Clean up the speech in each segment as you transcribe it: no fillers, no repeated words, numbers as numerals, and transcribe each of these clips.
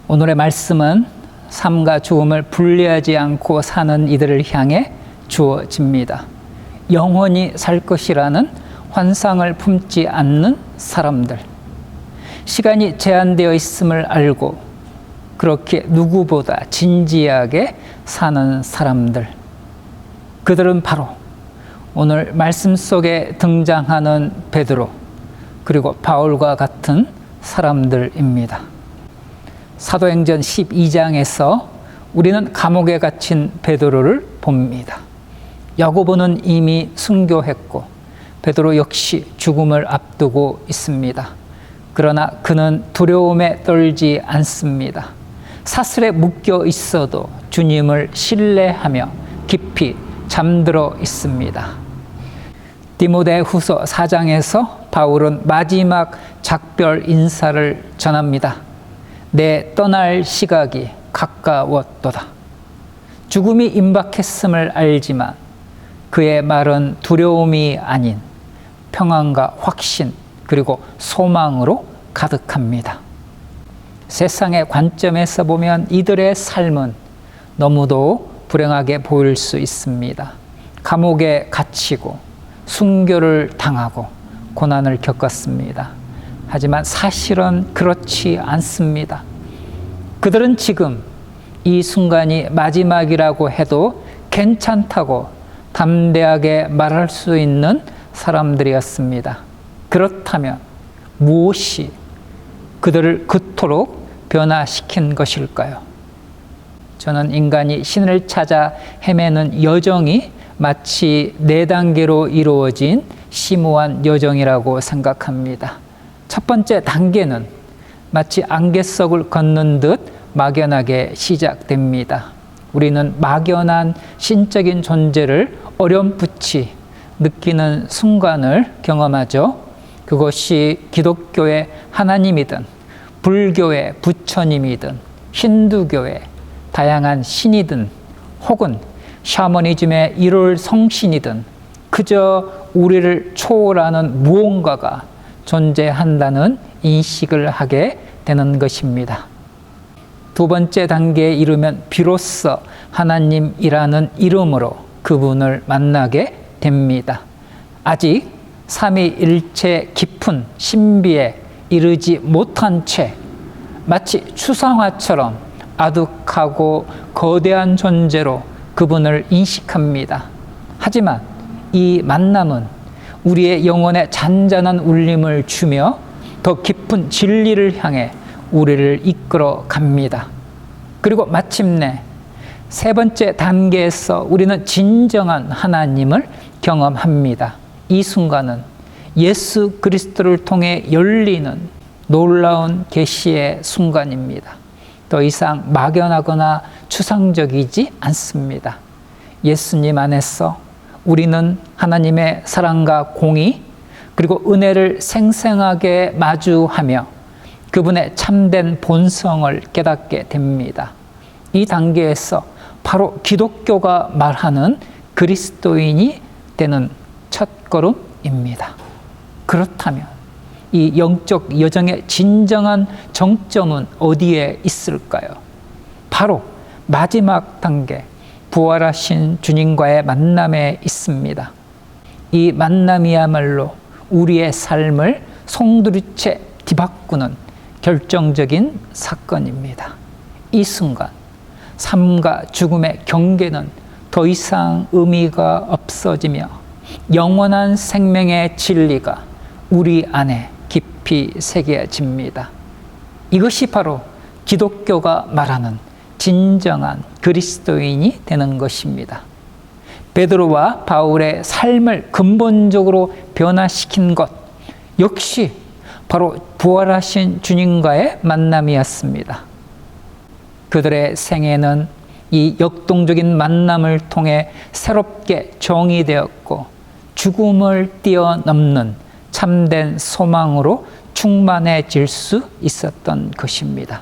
오늘의 말씀은 삶과 죽음을 분리하지 않고 사는 이들을 향해 주어집니다. 영원히 살 것이라는 환상을 품지 않는 사람들, 시간이 제한되어 있음을 알고 그렇게 누구보다 진지하게 사는 사람들, 그들은 바로 오늘 말씀 속에 등장하는 베드로 그리고 바울과 같은 사람들입니다. 사도행전 12장에서 우리는 감옥에 갇힌 베드로를 봅니다. 야고보는 이미 순교했고 베드로 역시 죽음을 앞두고 있습니다. 그러나 그는 두려움에 떨지 않습니다. 사슬에 묶여 있어도 주님을 신뢰하며 깊이 잠들어 있습니다. 디모데후서 4장에서 바울은 마지막 작별 인사를 전합니다. 내 떠날 시각이 가까웠도다. 죽음이 임박했음을 알지만 그의 말은 두려움이 아닌 평안과 확신 그리고 소망으로 가득합니다. 세상의 관점에서 보면 이들의 삶은 너무도 불행하게 보일 수 있습니다. 감옥에 갇히고 순교를 당하고 고난을 겪었습니다. 하지만 사실은 그렇지 않습니다. 그들은 지금 이 순간이 마지막이라고 해도 괜찮다고 담대하게 말할 수 있는 사람들이었습니다. 그렇다면 무엇이 그들을 그토록 변화시킨 것일까요? 저는 인간이 신을 찾아 헤매는 여정이 마치 4단계로 이루어진 심오한 여정이라고 생각합니다. 첫 번째 단계는 마치 안갯석을 걷는 듯 막연하게 시작됩니다. 우리는 막연한 신적인 존재를 어렴풋이 느끼는 순간을 경험하죠. 그것이 기독교의 하나님이든 불교의 부처님이든 힌두교의 다양한 신이든 혹은 샤머니즘의 1월 성신이든 그저 우리를 초월하는 무언가가 존재한다는 인식을 하게 되는 것입니다. 두 번째 단계에 이르면 비로소 하나님이라는 이름으로 그분을 만나게 됩니다. 아직 삼위일체 깊은 신비에 이르지 못한 채 마치 추상화처럼 아득하고 거대한 존재로 그분을 인식합니다. 하지만 이 만남은 우리의 영혼에 잔잔한 울림을 주며 더 깊은 진리를 향해 우리를 이끌어 갑니다. 그리고 마침내 세 번째 단계에서 우리는 진정한 하나님을 경험합니다. 이 순간은 예수 그리스도를 통해 열리는 놀라운 계시의 순간입니다. 더 이상 막연하거나 추상적이지 않습니다. 예수님 안에서 우리는 하나님의 사랑과 공의 그리고 은혜를 생생하게 마주하며 그분의 참된 본성을 깨닫게 됩니다. 이 단계에서 바로 기독교가 말하는 그리스도인이 되는 첫걸음입니다. 그렇다면 이 영적 여정의 진정한 정점은 어디에 있을까요? 바로 마지막 단계, 부활하신 주님과의 만남에 있습니다. 이 만남이야말로 우리의 삶을 송두리째 뒤바꾸는 결정적인 사건입니다. 이 순간 삶과 죽음의 경계는 더 이상 의미가 없어지며 영원한 생명의 진리가 우리 안에 깊이 새겨집니다. 이것이 바로 기독교가 말하는 진정한 그리스도인이 되는 것입니다. 베드로와 바울의 삶을 근본적으로 변화시킨 것 역시 바로 부활하신 주님과의 만남이었습니다. 그들의 생애는 이 역동적인 만남을 통해 새롭게 정의되었고 죽음을 뛰어넘는 참된 소망으로 충만해질 수 있었던 것입니다.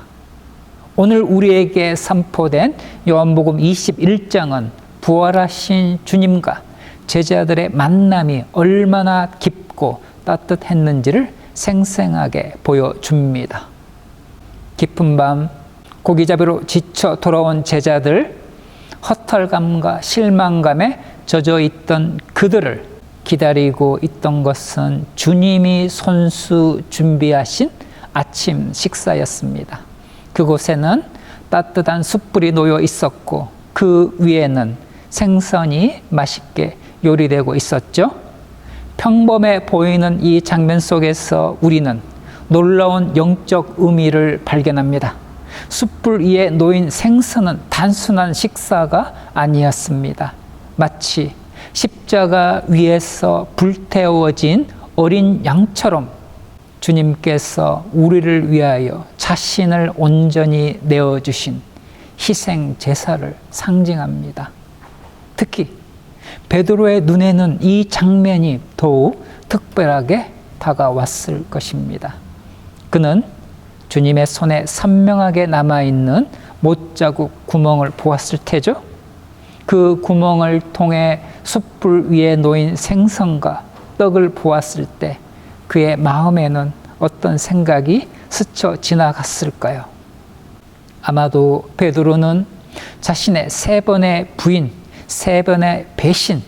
오늘 우리에게 선포된 요한복음 21장은 부활하신 주님과 제자들의 만남이 얼마나 깊고 따뜻했는지를 생생하게 보여줍니다. 깊은 밤 고기잡이로 지쳐 돌아온 제자들, 허탈감과 실망감에 젖어 있던 그들을 기다리고 있던 것은 주님이 손수 준비하신 아침 식사였습니다. 그곳에는 따뜻한 숯불이 놓여 있었고 그 위에는 생선이 맛있게 요리되고 있었죠. 평범해 보이는 이 장면 속에서 우리는 놀라운 영적 의미를 발견합니다. 숯불 위에 놓인 생선은 단순한 식사가 아니었습니다. 마치 십자가 위에서 불태워진 어린 양처럼 주님께서 우리를 위하여 자신을 온전히 내어주신 희생 제사를 상징합니다. 특히 베드로의 눈에는 이 장면이 더욱 특별하게 다가왔을 것입니다. 그는 주님의 손에 선명하게 남아있는 못자국 구멍을 보았을 테죠. 그 구멍을 통해 숯불 위에 놓인 생선과 떡을 보았을 때 그의 마음에는 어떤 생각이 스쳐 지나갔을까요? 아마도 베드로는 자신의 3번의 부인, 3번의 배신,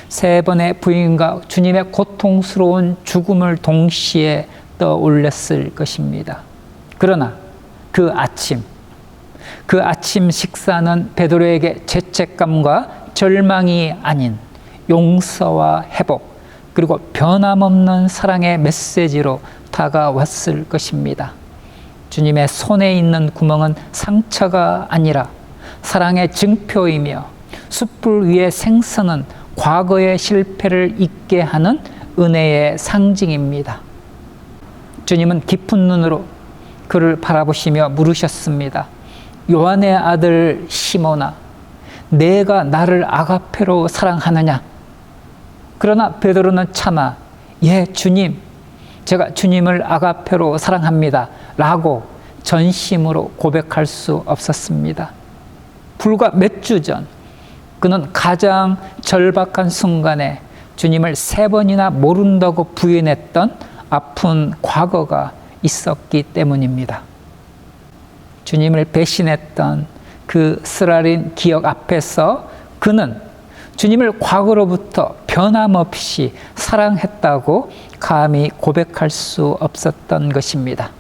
3번의 부인과 주님의 고통스러운 죽음을 동시에 떠올렸을 것입니다. 그러나 그 아침 식사는 베드로에게 죄책감과 절망이 아닌 용서와 회복, 그리고 변함없는 사랑의 메시지로 다가왔을 것입니다. 주님의 손에 있는 구멍은 상처가 아니라 사랑의 증표이며 숯불 위의 생선은 과거의 실패를 잊게 하는 은혜의 상징입니다. 주님은 깊은 눈으로 그를 바라보시며 물으셨습니다. 요한의 아들 시몬아, 내가 나를 아가페로 사랑하느냐? 그러나 베드로는 차마 예 주님, 제가 주님을 아가페로 사랑합니다 라고 전심으로 고백할 수 없었습니다. 불과 몇 주 전 그는 가장 절박한 순간에 주님을 3번이나 모른다고 부인했던 아픈 과거가 있었기 때문입니다. 주님을 배신했던 그 쓰라린 기억 앞에서 그는 주님을 과거로부터 변함없이 사랑했다고 감히 고백할 수 없었던 것입니다.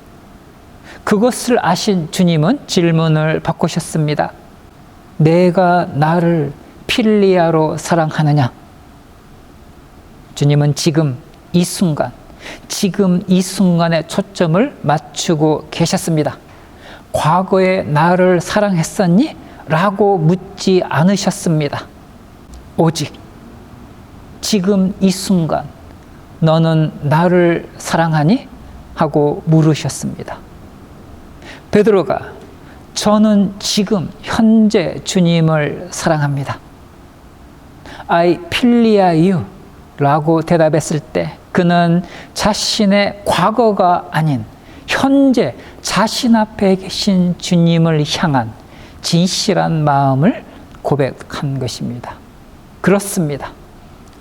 그것을 아신 주님은 질문을 바꾸셨습니다. 내가 나를 필리아로 사랑하느냐? 주님은 지금 이 순간에 초점을 맞추고 계셨습니다. 과거에 나를 사랑했었니? 라고 묻지 않으셨습니다. 오직 지금 이 순간 너는 나를 사랑하니? 하고 물으셨습니다. 베드로가 저는 지금 현재 주님을 사랑합니다. I 필리아 you 라고 대답했을 때 그는 자신의 과거가 아닌 현재 자신 앞에 계신 주님을 향한 진실한 마음을 고백한 것입니다. 그렇습니다.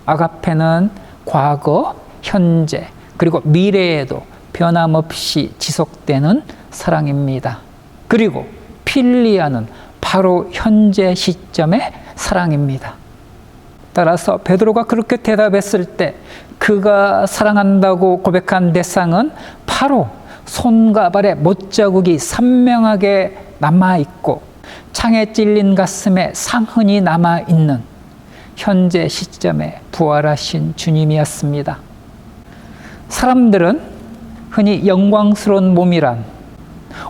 아가페는 과거, 현재, 그리고 미래에도 변함없이 지속되는 사랑입니다. 그리고 필리아는 바로 현재 시점의 사랑입니다. 따라서 베드로가 그렇게 대답했을 때 그가 사랑한다고 고백한 대상은 바로 손과 발에 못자국이 선명하게 남아있고 창에 찔린 가슴에 상흔이 남아있는 현재 시점에 부활하신 주님이었습니다. 사람들은 흔히 영광스러운 몸이란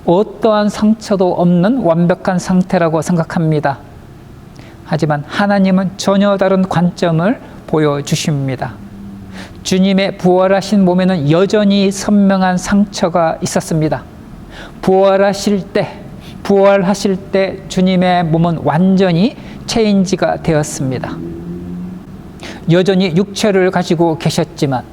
어떠한 상처도 없는 완벽한 상태라고 생각합니다. 하지만 하나님은 전혀 다른 관점을 보여주십니다. 주님의 부활하신 몸에는 여전히 선명한 상처가 있었습니다. 부활하실 때 주님의 몸은 완전히 체인지가 되었습니다. 여전히 육체를 가지고 계셨지만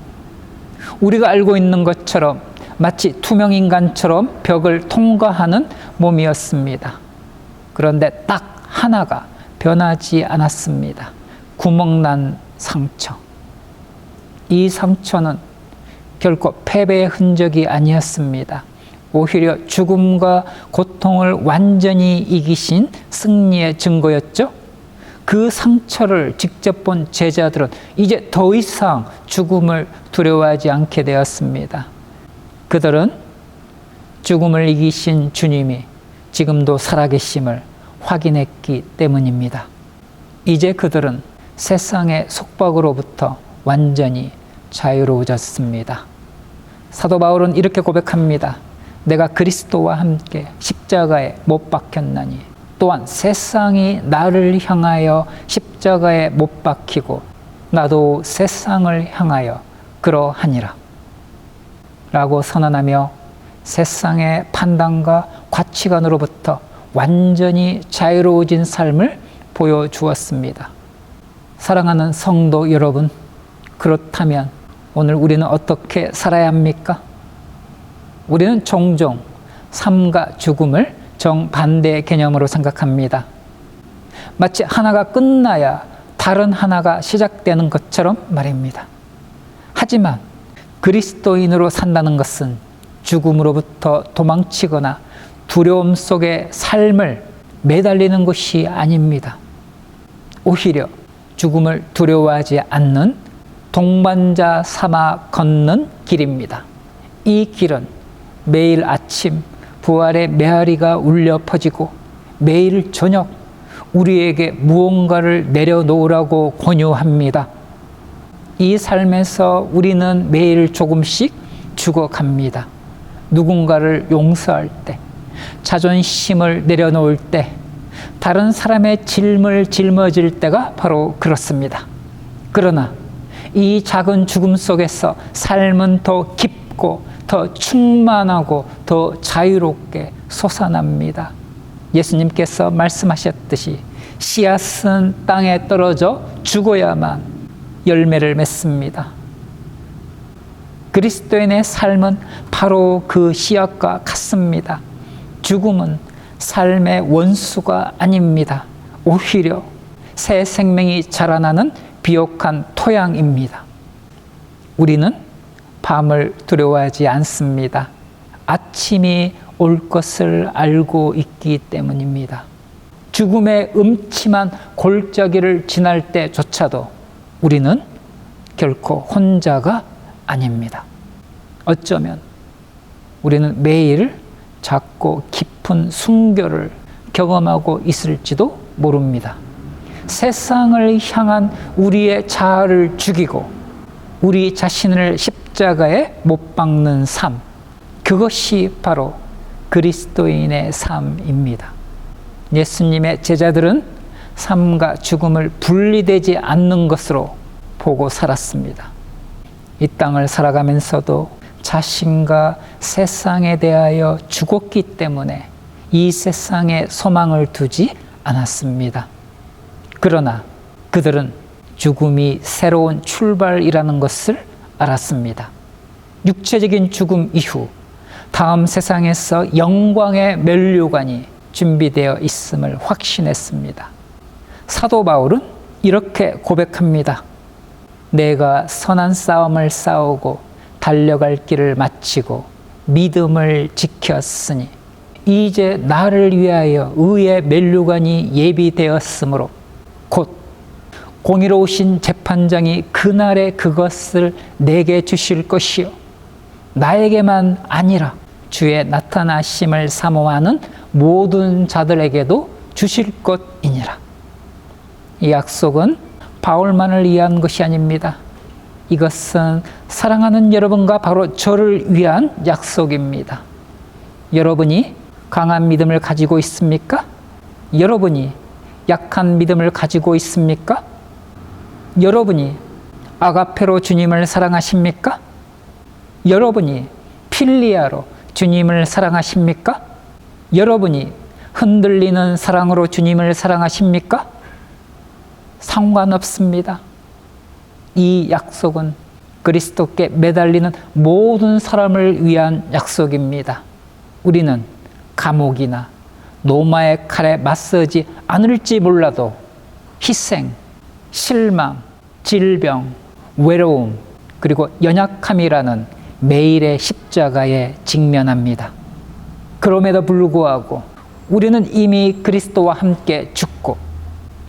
우리가 알고 있는 것처럼 마치 투명인간처럼 벽을 통과하는 몸이었습니다. 그런데 딱 하나가 변하지 않았습니다. 구멍난 상처. 이 상처는 결코 패배의 흔적이 아니었습니다. 오히려 죽음과 고통을 완전히 이기신 승리의 증거였죠. 그 상처를 직접 본 제자들은 이제 더 이상 죽음을 두려워하지 않게 되었습니다. 그들은 죽음을 이기신 주님이 지금도 살아계심을 확인했기 때문입니다. 이제 그들은 세상의 속박으로부터 완전히 자유로워졌습니다. 사도 바울은 이렇게 고백합니다. 내가 그리스도와 함께 십자가에 못 박혔나니 또한 세상이 나를 향하여 십자가에 못 박히고 나도 세상을 향하여 그러하니라 라고 선언하며 세상의 판단과 가치관으로부터 완전히 자유로워진 삶을 보여주었습니다. 사랑하는 성도 여러분, 그렇다면 오늘 우리는 어떻게 살아야 합니까? 우리는 종종 삶과 죽음을 정반대의 개념으로 생각합니다. 마치 하나가 끝나야 다른 하나가 시작되는 것처럼 말입니다. 하지만 그리스도인으로 산다는 것은 죽음으로부터 도망치거나 두려움 속의 삶을 매달리는 것이 아닙니다. 오히려 죽음을 두려워하지 않는 동반자 삼아 걷는 길입니다. 이 길은 매일 아침 부활의 메아리가 울려 퍼지고 매일 저녁 우리에게 무언가를 내려놓으라고 권유합니다. 이 삶에서 우리는 매일 조금씩 죽어갑니다. 누군가를 용서할 때, 자존심을 내려놓을 때, 다른 사람의 짐을 짊어질 때가 바로 그렇습니다. 그러나 이 작은 죽음 속에서 삶은 더 깊고 더 충만하고 더 자유롭게 솟아납니다. 예수님께서 말씀하셨듯이 씨앗은 땅에 떨어져 죽어야만 열매를 맺습니다. 그리스도인의 삶은 바로 그 씨앗과 같습니다. 죽음은 삶의 원수가 아닙니다. 오히려 새 생명이 자라나는 비옥한 토양입니다. 우리는 밤을 두려워하지 않습니다. 아침이 올 것을 알고 있기 때문입니다. 죽음의 음침한 골짜기를 지날 때조차도 우리는 결코 혼자가 아닙니다. 어쩌면 우리는 매일 작고 깊은 순교를 경험하고 있을지도 모릅니다. 세상을 향한 우리의 자아를 죽이고 우리 자신을 십자가에 못 박는 삶, 그것이 바로 그리스도인의 삶입니다. 예수님의 제자들은 삶과 죽음을 분리되지 않는 것으로 보고 살았습니다. 이 땅을 살아가면서도 자신과 세상에 대하여 죽었기 때문에 이 세상에 소망을 두지 않았습니다. 그러나 그들은 죽음이 새로운 출발이라는 것을 알았습니다. 육체적인 죽음 이후 다음 세상에서 영광의 면류관이 준비되어 있음을 확신했습니다. 사도 바울은 이렇게 고백합니다. 내가 선한 싸움을 싸우고 달려갈 길을 마치고 믿음을 지켰으니 이제 나를 위하여 의의 면류관이 예비되었으므로 곧 공의로우신 재판장이 그날에 그것을 내게 주실 것이요 나에게만 아니라 주의 나타나심을 사모하는 모든 자들에게도 주실 것이니라. 이 약속은 바울만을 위한 것이 아닙니다. 이것은 사랑하는 여러분과 바로 저를 위한 약속입니다. 여러분이 강한 믿음을 가지고 있습니까? 여러분이 약한 믿음을 가지고 있습니까? 여러분이 아가페로 주님을 사랑하십니까? 여러분이 필리아로 주님을 사랑하십니까? 여러분이 흔들리는 사랑으로 주님을 사랑하십니까? 상관없습니다. 이 약속은 그리스도께 매달리는 모든 사람을 위한 약속입니다. 우리는 감옥이나 노마의 칼에 맞서지 않을지 몰라도 희생, 실망, 질병, 외로움, 그리고 연약함이라는 매일의 십자가에 직면합니다. 그럼에도 불구하고 우리는 이미 그리스도와 함께 죽고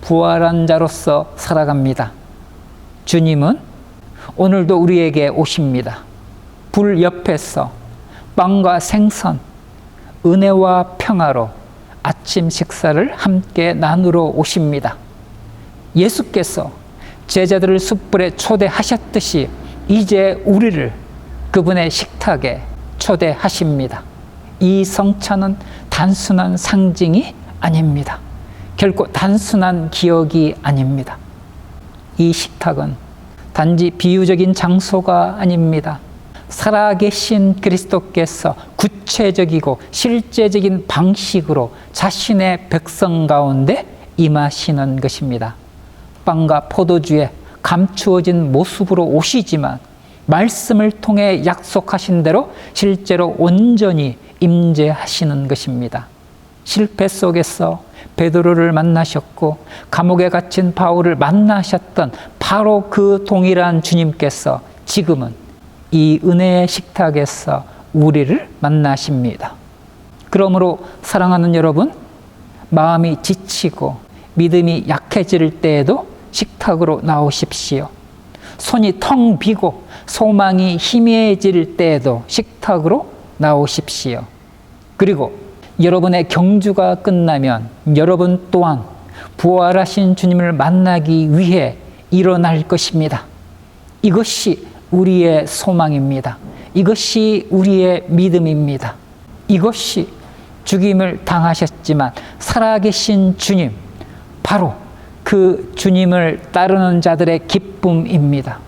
부활한 자로서 살아갑니다. 주님은 오늘도 우리에게 오십니다. 불 옆에서 빵과 생선, 은혜와 평화로 아침 식사를 함께 나누러 오십니다. 예수께서 제자들을 숯불에 초대하셨듯이 이제 우리를 그분의 식탁에 초대하십니다. 이 성찬은 단순한 상징이 아닙니다. 결코 단순한 기억이 아닙니다. 이 식탁은 단지 비유적인 장소가 아닙니다. 살아계신 그리스도께서 구체적이고 실제적인 방식으로 자신의 백성 가운데 임하시는 것입니다. 빵과 포도주에 감추어진 모습으로 오시지만 말씀을 통해 약속하신 대로 실제로 온전히 임재하시는 것입니다. 실패 속에서 베드로를 만나셨고 감옥에 갇힌 바울을 만나셨던 바로 그 동일한 주님께서 지금은 이 은혜의 식탁에서 우리를 만나십니다. 그러므로 사랑하는 여러분, 마음이 지치고 믿음이 약해질 때에도 식탁으로 나오십시오. 손이 텅 비고 소망이 희미해질 때에도 식탁으로 나오십시오. 그리고 여러분의 경주가 끝나면 여러분 또한 부활하신 주님을 만나기 위해 일어날 것입니다. 이것이 우리의 소망입니다. 이것이 우리의 믿음입니다. 이것이 죽임을 당하셨지만 살아계신 주님, 바로 그 주님을 따르는 자들의 기쁨입니다.